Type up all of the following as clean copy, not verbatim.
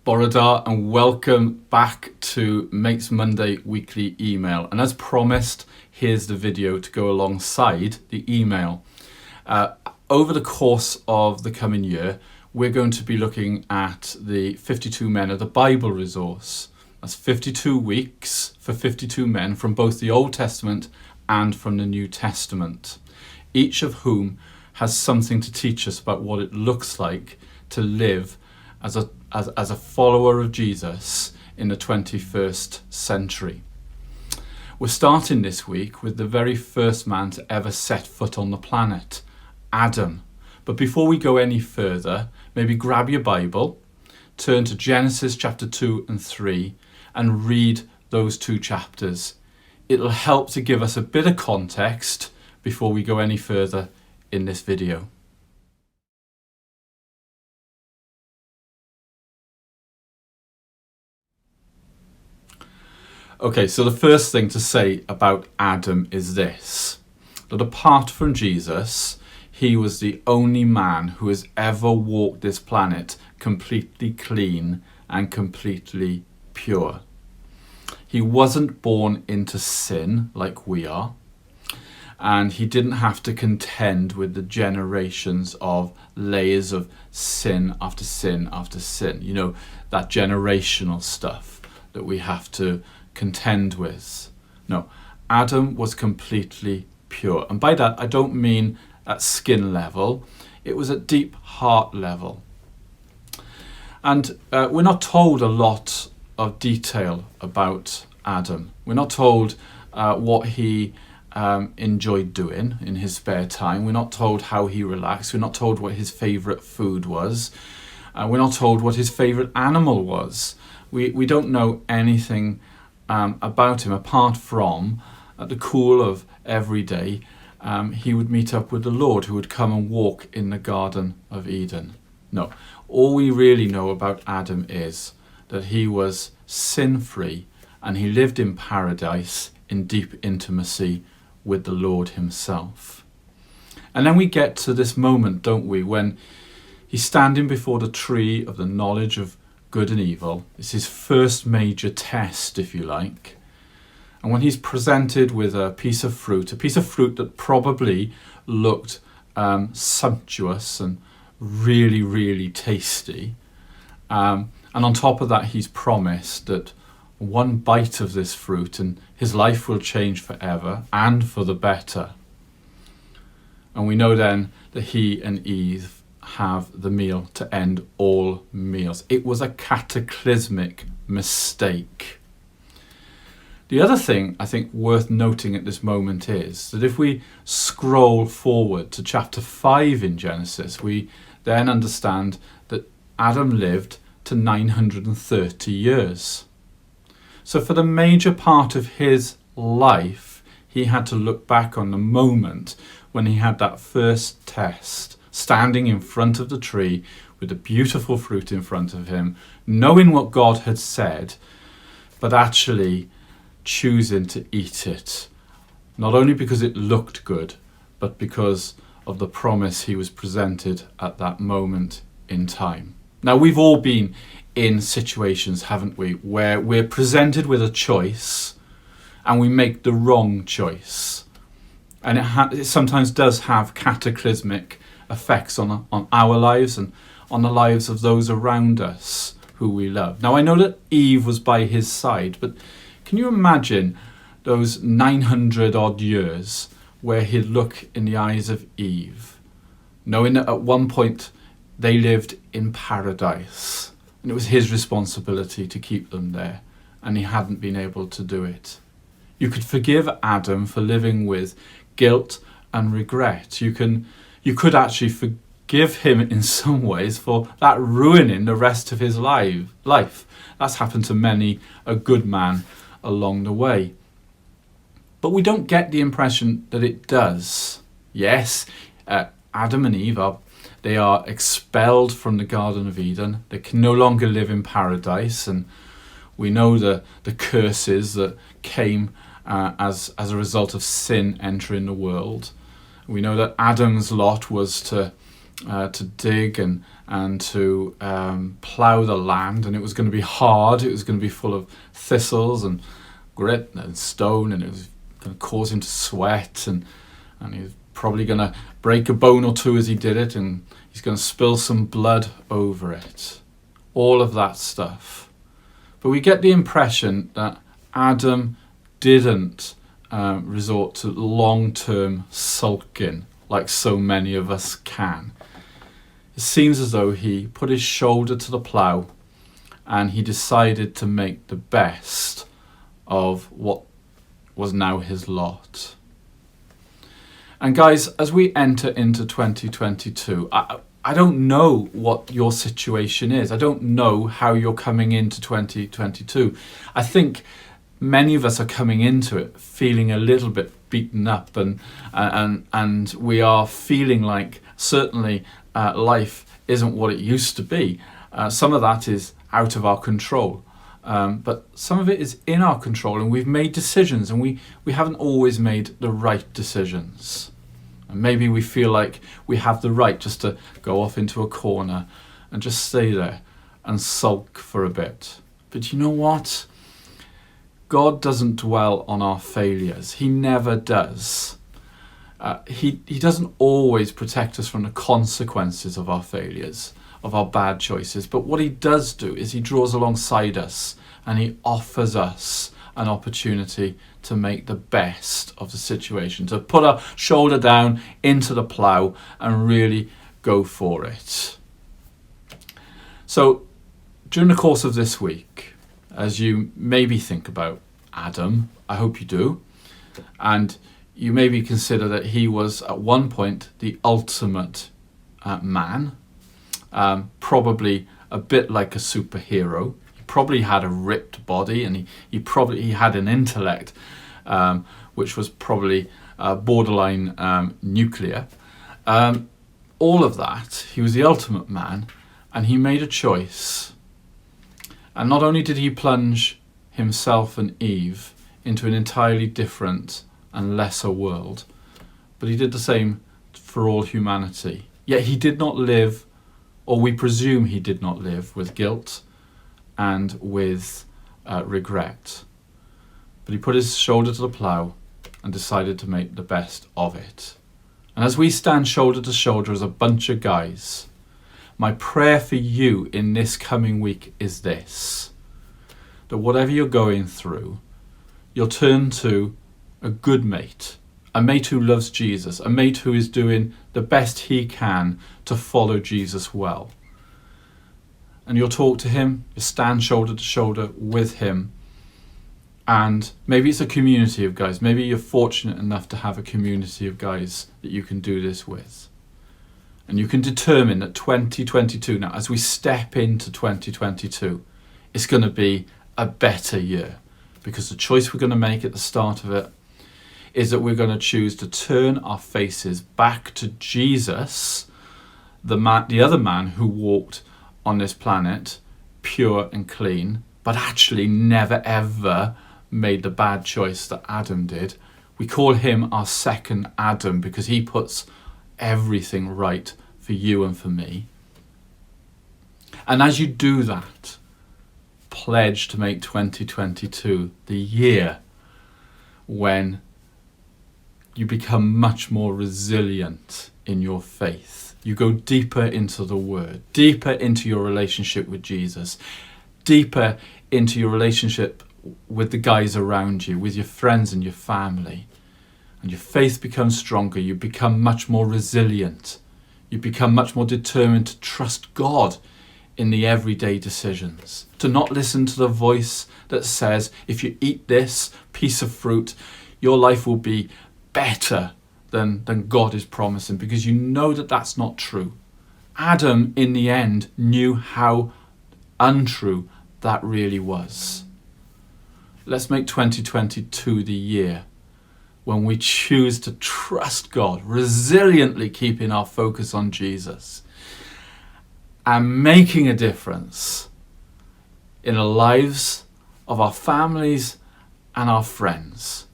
Borodar, and welcome back to Mates Monday weekly email. And as promised, here's the video to go alongside the email. Over the course of the coming year, we're going to be looking at the 52 Men of the Bible resource. That's 52 weeks for 52 men from both the Old Testament and from the New Testament, each of whom has something to teach us about what it looks like to live as a follower of Jesus in the 21st century. We're starting this week with the very first man to ever set foot on the planet, Adam. But before we go any further, maybe grab your Bible, turn to Genesis chapter 2 and 3 and read those two chapters. It'll help to give us a bit of context before we go any further in this video. Okay, so the first thing to say about Adam is this, that apart from Jesus, he was the only man who has ever walked this planet completely clean and completely pure. He wasn't born into sin like we are, and he didn't have to contend with the generations of layers of sin after sin after sin. You know, that generational stuff that we have to contend with. No, Adam was completely pure. And by that, I don't mean at skin level. It was at deep heart level. And we're not told a lot of detail about Adam. We're not told what he enjoyed doing in his spare time. We're not told how he relaxed. We're not told what his favourite food was. We're not told what his favourite animal was. We don't know anything about him apart from at the cool of every day he would meet up with the Lord, who would come and walk in the Garden of Eden. No, all we really know about Adam is that he was sin-free and he lived in paradise in deep intimacy with the Lord himself. And then we get to this moment, don't we, when he's standing before the tree of the knowledge of good and evil. It's his first major test, if you like. And when he's presented with a piece of fruit that probably looked sumptuous and really, really tasty. And on top of that, he's promised that one bite of this fruit and his life will change forever and for the better. And we know then that he and Eve have the meal to end all meals. It was a cataclysmic mistake. The other thing I think worth noting at this moment is that if we scroll forward to chapter 5 in Genesis, we then understand that Adam lived to 930 years. So for the major part of his life, he had to look back on the moment when he had that first test, standing in front of the tree with the beautiful fruit in front of him, knowing what God had said, but actually choosing to eat it, not only because it looked good, but because of the promise he was presented at that moment in time. Now, we've all been in situations, haven't we, where we're presented with a choice and we make the wrong choice. And it sometimes does have cataclysmic effects on our lives and on the lives of those around us who we love. Now, I know that Eve was by his side, but can you imagine those 900 odd years where he'd look in the eyes of Eve, knowing that at one point they lived in paradise and it was his responsibility to keep them there, and he hadn't been able to do it. You could forgive Adam for living with guilt and regret. You could actually forgive him in some ways for that ruining the rest of his life. That's happened to many a good man along the way. But we don't get the impression that it does. Yes, Adam and Eve they are expelled from the Garden of Eden. They can no longer live in paradise, and we know the curses that came as a result of sin entering the world. We know that Adam's lot was to to dig and to plough the land, and it was going to be hard. It was going to be full of thistles and grit and stone, and it was going to cause him to sweat, and he was probably going to break a bone or two as he did it, and he's going to spill some blood over it. All of that stuff. But we get the impression that Adam didn't resort to long-term sulking like so many of us can. It seems as though he put his shoulder to the plough and he decided to make the best of what was now his lot. And guys, as we enter into 2022, I don't know what your situation is. I don't know how you're coming into 2022. I think many of us are coming into it feeling a little bit beaten up, and we are feeling like certainly life isn't what it used to be. Some of that is out of our control, but some of it is in our control, and we've made decisions, and we haven't always made the right decisions. And maybe we feel like we have the right just to go off into a corner and just stay there and sulk for a bit. But you know what? God doesn't dwell on our failures. He never does. He doesn't always protect us from the consequences of our failures, of our bad choices. But what he does do is he draws alongside us and he offers us an opportunity to make the best of the situation, to put our shoulder down into the plough and really go for it. So during the course of this week, as you maybe think about Adam, I hope you do, and you maybe consider that he was at one point the ultimate man, probably a bit like a superhero. Probably had a ripped body, and he had an intellect which was probably borderline nuclear. All of that, he was the ultimate man, and he made a choice. And not only did he plunge himself and Eve into an entirely different and lesser world, but he did the same for all humanity. Yet he did not live, or we presume he did not live, with guilt and with regret. But he put his shoulder to the plough and decided to make the best of it. And as we stand shoulder to shoulder as a bunch of guys, my prayer for you in this coming week is this: that whatever you're going through, you'll turn to a good mate, a mate who loves Jesus, a mate who is doing the best he can to follow Jesus well. And you'll talk to him, you'll stand shoulder to shoulder with him. And maybe it's a community of guys. Maybe you're fortunate enough to have a community of guys that you can do this with. And you can determine that 2022, now as we step into 2022, it's going to be a better year. Because the choice we're going to make at the start of it is that we're going to choose to turn our faces back to Jesus, the other man who walked on this planet pure and clean, but actually never ever made the bad choice that Adam did. We call him our second Adam because he puts everything right for you and for me. And as you do that, pledge to make 2022 the year when you become much more resilient in your faith. You go deeper into the Word, deeper into your relationship with Jesus, deeper into your relationship with the guys around you, with your friends and your family. And your faith becomes stronger. You become much more resilient. You become much more determined to trust God in the everyday decisions. To not listen to the voice that says, if you eat this piece of fruit, your life will be better than God is promising, because you know that that's not true. Adam, in the end, knew how untrue that really was. Let's make 2022 the year when we choose to trust God, resiliently keeping our focus on Jesus and making a difference in the lives of our families and our friends.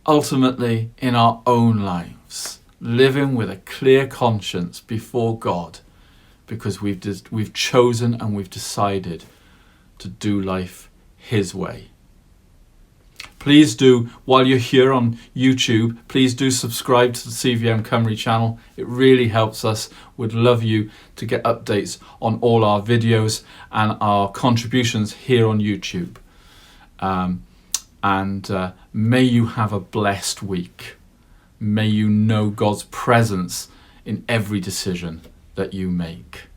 Ultimately, in our own lives living with a clear conscience before God, because we've chosen and we've decided to do life His way. Please do, while you're here on YouTube, please do subscribe to the CVM Cymru channel. It really helps us. We'd love you to get updates on all our videos and our contributions here on YouTube. May you have a blessed week. May you know God's presence in every decision that you make.